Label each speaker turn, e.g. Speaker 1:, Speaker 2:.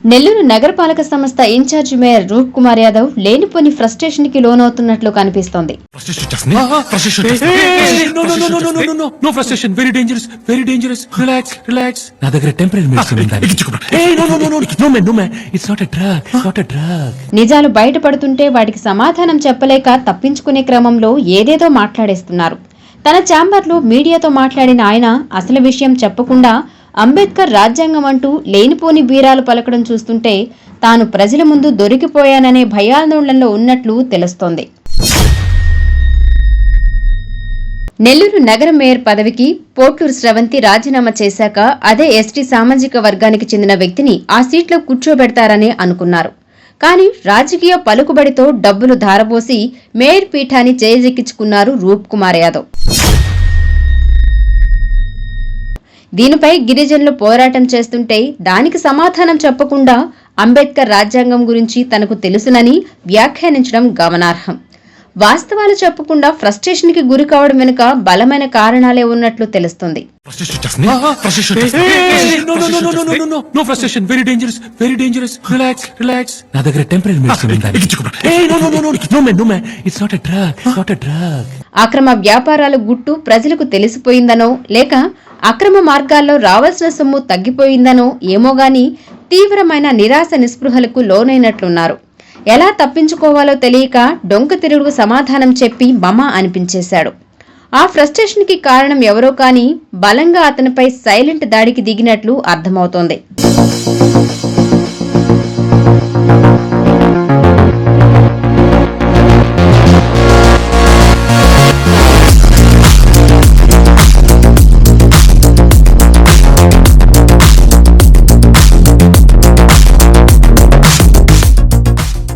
Speaker 1: నెల్లూరు నగరపాలక సంస్థ incharge mayor రూప్ కుమార్ యాదవ్ లేనిపోని ఫ్రస్ట్రేషన్ కి లోనవుతున్నట్లు కనిపిస్తోంది. నిజాలు బయటపడుతుంటే వాటికి సమాధానం చెప్పలేక తప్పించుకునే క్రమంలో ఏదేదో మాట్లాడేస్తున్నారు. తన ఛాంబర్లో మీడియాతో మాట్లాడిన ఆయన అసలు విషయం చెప్పకుండా అంబేద్కర్ రాజ్యాంగం అంటూ లేనిపోని బీరాలు పలకడం చూస్తుంటే తాను ప్రజల ముందు దొరికిపోయాననే భయాందోళనలో ఉన్నట్లు తెలుస్తోంది. నెల్లూరు నగర మేయర్ పదవికి పోట్లూరు స్రవంతి రాజీనామా చేశాక అదే ఎస్టీ సామాజిక వర్గానికి చెందిన వ్యక్తిని ఆ సీట్లో కూర్చోబెడతారని అనుకున్నారు. కానీ రాజకీయ పలుకుబడితో డబ్బులు ధారపోసి మేయర్ పీఠాన్ని చేజెక్కించుకున్నారు రూప్ కుమార్ యాదవ్. దీనిపై గిరిజనులు పోరాటం చేస్తుంటే దానికి సమాధానం చెప్పకుండా అంబేద్కర్ రాజ్యాంగం గురించి తనకు తెలుసునని వ్యాఖ్యానించడం గమనార్హం. వాస్తవాలు చెప్పకుండా ఫ్రస్ట్రేషన్ కి గురి కావడం వెనుక బలమైన కారణాలే ఉన్నట్లు తెలుస్తుంది. అక్రమ వ్యాపారాల గుట్టు ప్రజలకు తెలిసిపోయిందనో లేక అక్రమ మార్గాల్లో రావాల్సిన సొమ్ము తగ్గిపోయిందనో ఏమోగాని తీవ్రమైన నిరాశ నిస్పృహలకు లోనైనట్లున్నారు. ఎలా తప్పించుకోవాలో తెలియక డొంక తిరుగుడు సమాధానం చెప్పి మమ అనిపించేశాడు. ఆ ఫ్రస్ట్రేషన్ కి కారణం ఎవరో కాని బలంగా అతనిపై సైలెంట్ దాడికి దిగినట్లు అర్థమవుతోంది.